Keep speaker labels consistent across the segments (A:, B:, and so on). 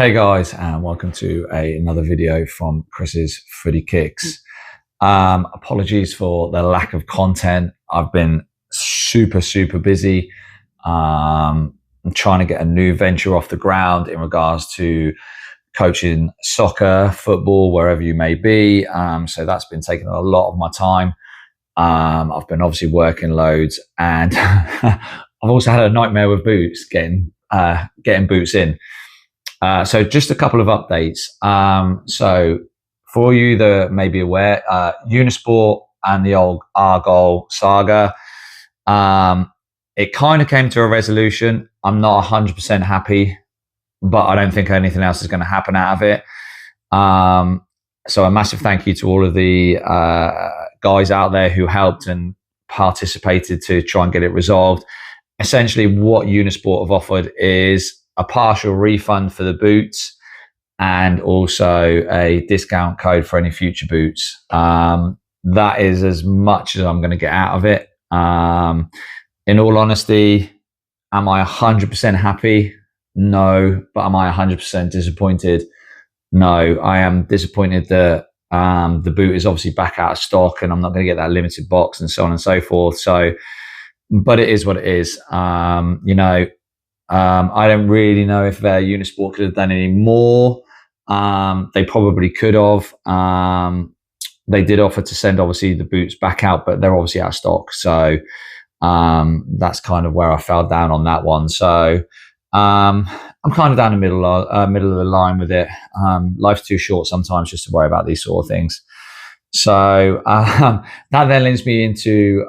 A: Hey guys, and welcome to another video from Chris's Footy Kicks. Apologies for the lack of content. I've been super busy. I'm trying to get a new venture off the ground in regards to coaching soccer, football, wherever you may be. So that's been taking a lot of my time. I've been obviously working loads, and I've also had a nightmare with boots, getting boots in. So just a couple of updates. So for you that may be aware, Unisport and the old Argyle saga, it kind of came to a resolution. I'm not 100% happy, but I don't think anything else is going to happen out of it. So a massive thank you to all of the guys out there who helped and participated to try and get it resolved. Essentially, what Unisport have offered is a partial refund for the boots and also a discount code for any future boots. That is as much as I'm going to get out of it. In all honesty, am I 100% happy? No. But am I 100% disappointed? No. I am disappointed that the boot is obviously back out of stock and I'm not going to get that limited box and so on and so forth. So, but it is what it is. I don't really know if Unisport could have done any more. They probably could have. They did offer to send obviously the boots back out, but they're obviously out of stock. So that's kind of where I fell down on that one. So I'm kind of down the middle of the line with it. Life's too short sometimes just to worry about these sort of things. So that then leads me into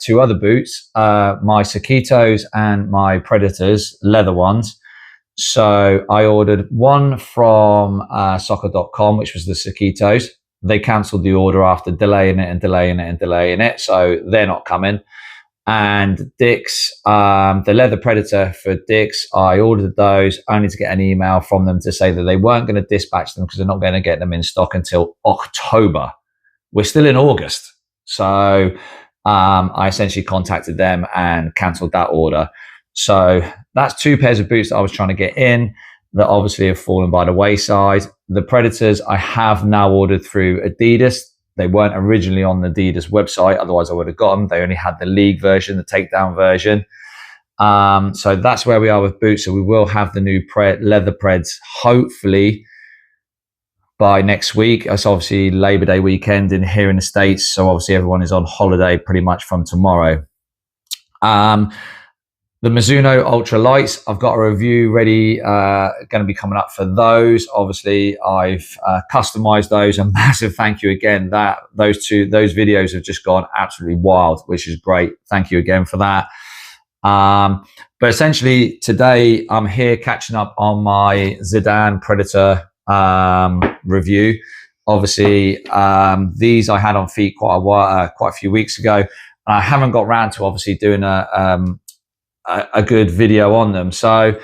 A: two other boots, my Sakitos and my Predators, leather ones. So I ordered one from soccer.com, which was the Sakitos. They cancelled the order after delaying it. So they're not coming. And Dick's, the leather Predator for Dick's, I ordered those only to get an email from them to say that they weren't going to dispatch them because they're not going to get them in stock until October. We're still in August. So I essentially contacted them and cancelled that order. So that's two pairs of boots that I was trying to get in that obviously have fallen by the wayside. The Predators I have now ordered through Adidas. They weren't originally on the Adidas website. Otherwise I would have got them. They only had the league version, the takedown version. So that's where we are with boots. So we will have the new leather Preds hopefully by next week. It's obviously Labor Day weekend here in the States, so obviously everyone is on holiday pretty much from tomorrow. The Mizuno Ultra Lights, I've got a review ready, going to be coming up for those. Obviously, I've customized those. A massive thank you again. Those videos have just gone absolutely wild, which is great. Thank you again for that. But essentially, today I'm here catching up on my Zidane Predator review. Obviously, these I had on feet quite a few weeks ago, and I haven't got round to obviously doing a good video on them. So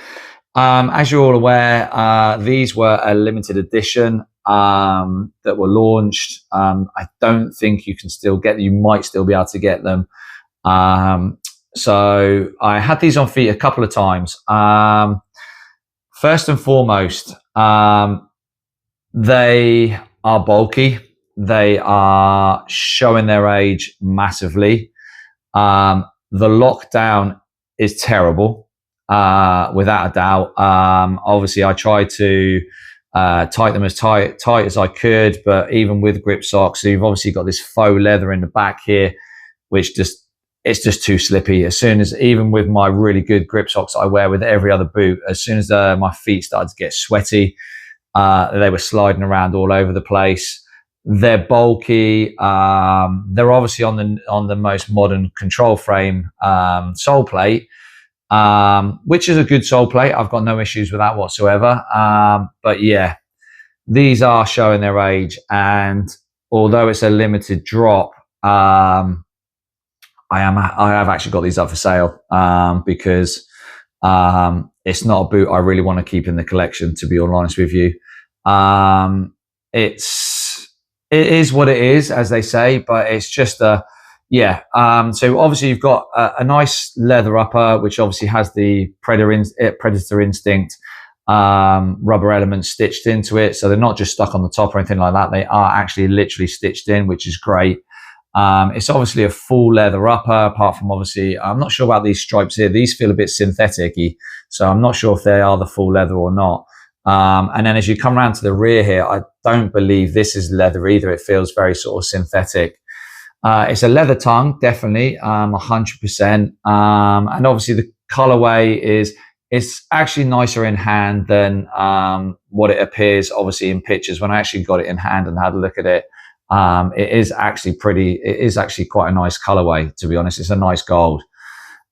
A: as you're all aware, these were a limited edition that were launched. I don't think you can still get them. You might still be able to get them. So I had these on feet a couple of times. First and foremost, they are bulky. They are showing their age massively. The lockdown is terrible, without a doubt. Obviously, I tried to tighten them as tight as I could, but even with grip socks, so you've obviously got this faux leather in the back here, which it's just too slippy. As soon as, even with my really good grip socks I wear with every other boot, as soon as my feet started to get sweaty, they were sliding around all over the place. They're bulky. They're obviously on the most modern control frame sole plate, which is a good sole plate. I've got no issues with that whatsoever. But yeah, these are showing their age, and although it's a limited drop, I have actually got these up for sale because it's not a boot I really want to keep in the collection, to be all honest with you. It is what it is, as they say, but it's just so obviously you've got a nice leather upper, which obviously has the Predator Instinct rubber elements stitched into it. So they're not just stuck on the top or anything like that. They are actually literally stitched in, which is great. It's obviously a full leather upper, apart from obviously, I'm not sure about these stripes here. These feel a bit synthetic-y, so I'm not sure if they are the full leather or not. And then as you come around to the rear here, I don't believe this is leather either. It feels very sort of synthetic. It's a leather tongue, definitely, 100%. And obviously the colorway it's actually nicer in hand than what it appears obviously in pictures. When I actually got it in hand and had a look at it, it is actually quite a nice colorway, to be honest. It's a nice gold.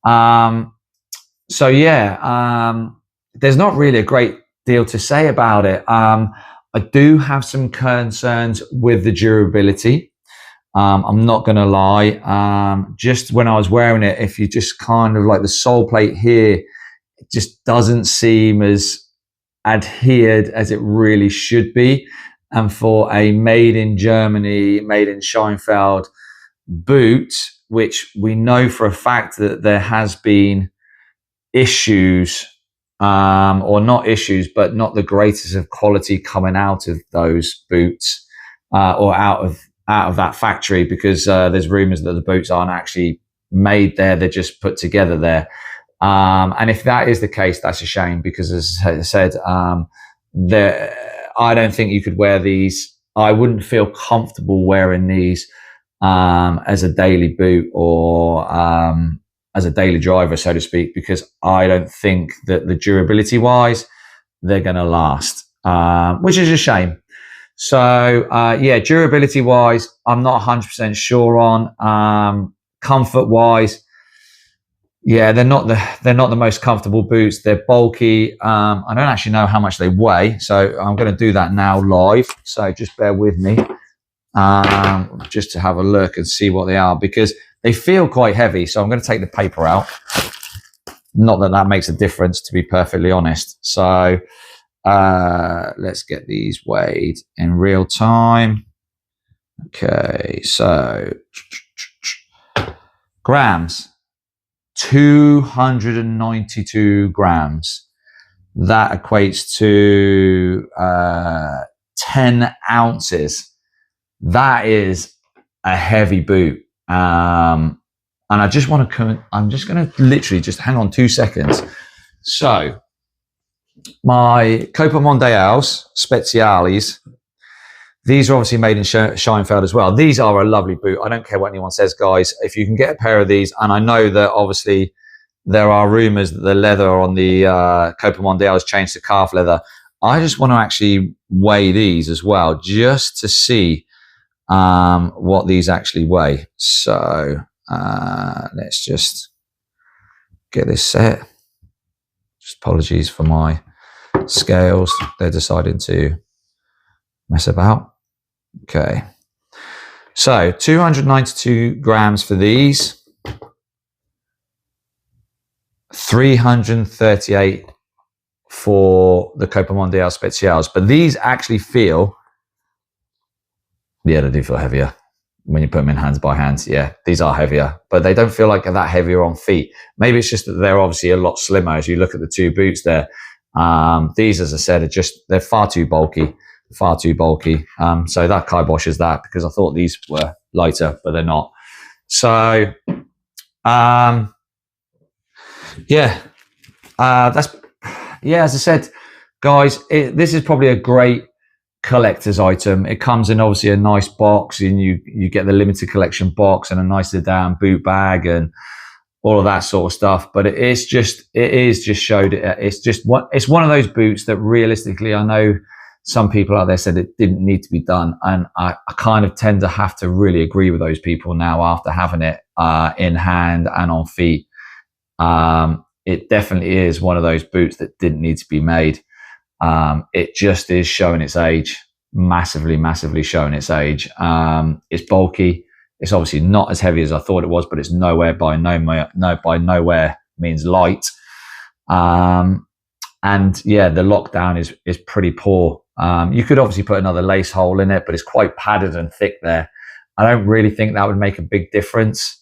A: So yeah, there's not really a great deal to say about it. I do have some concerns with the durability. I'm not going to lie. Just when I was wearing it, if you just kind of like the sole plate here, it just doesn't seem as adhered as it really should be. And for a made in Germany, made in Scheinfeld boot, which we know for a fact that there has been issues, or not issues, but not the greatest of quality coming out of those boots, or out of that factory, because there's rumors that the boots aren't actually made there, they're just put together there. And if that is the case, that's a shame, because as I said, I don't think you could wear these. I wouldn't feel comfortable wearing these as a daily boot, or as a daily driver, so to speak, because I don't think that the durability wise, they're going to last, which is a shame. So yeah, durability wise, I'm not 100% sure on. Comfort wise, yeah, they're not the most comfortable boots. They're bulky. I don't actually know how much they weigh, so I'm going to do that now live. So just bear with me, just to have a look and see what they are, because they feel quite heavy. So I'm going to take the paper out. Not that that makes a difference, to be perfectly honest. So let's get these weighed in real time. Okay, so grams. 292 grams. That equates to 10 ounces. That is a heavy boot. And I just want to I'm just going to literally just hang on 2 seconds. So my Copa Mondials Speciales, these are obviously made in Scheinfeld as well. These are a lovely boot. I don't care what anyone says, guys. If you can get a pair of these, and I know that obviously there are rumors that the leather on the Copa Mondials changed to calf leather. I just want to actually weigh these as well, just to see what these actually weigh. So let's just get this set. Just apologies for my scales. They're deciding to mess about. Okay, so 292 grams for these, 338 for the Copa Mondial Specials. But these actually feel, yeah, they do feel heavier when you put them in hands by hands. Yeah, these are heavier, but they don't feel like that heavier on feet. Maybe it's just that they're obviously a lot slimmer as you look at the two boots there. These, as I said, they're far too bulky. So that kiboshes that, because I thought these were lighter, but they're not. So yeah, as I said, guys, this is probably a great collector's item. It comes in obviously a nice box, and you get the limited collection box and a nice Zidane boot bag and all of that sort of stuff. But it's one of those boots that realistically, I know some people out there said it didn't need to be done, and I kind of tend to have to really agree with those people now after having it in hand and on feet. It definitely is one of those boots that didn't need to be made. It just is showing its age, massively showing its age. It's bulky. It's obviously not as heavy as I thought it was, but it's by nowhere means light. And yeah, the lockdown is pretty poor. You could obviously put another lace hole in it, but it's quite padded and thick there. I don't really think that would make a big difference.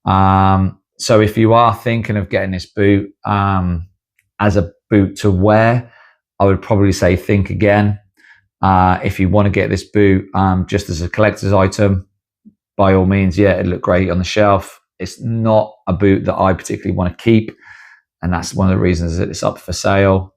A: So if you are thinking of getting this boot as a boot to wear, I would probably say think again. If you want to get this boot just as a collector's item, by all means, yeah, it looked great on the shelf. It's not a boot that I particularly want to keep, and that's one of the reasons that it's up for sale.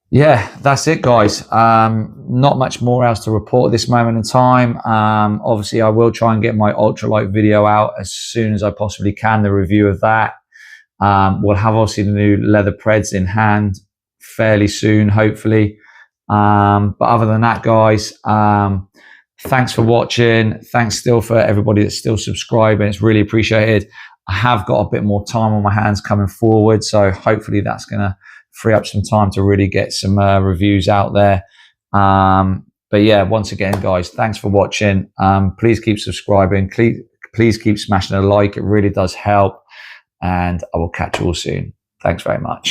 A: Yeah, that's it, guys. Not much more else to report at this moment in time. Obviously, I will try and get my ultralight video out as soon as I possibly can, the review of that. We'll have obviously the new leather Preds in hand fairly soon, hopefully. But other than that, guys, thanks for watching. Thanks still for everybody that's still subscribing. It's really appreciated. I have got a bit more time on my hands coming forward, so hopefully that's going to free up some time to really get some reviews out there. But yeah, once again, guys, thanks for watching. Please keep subscribing. Please keep smashing a like. It really does help. And I will catch you all soon. Thanks very much.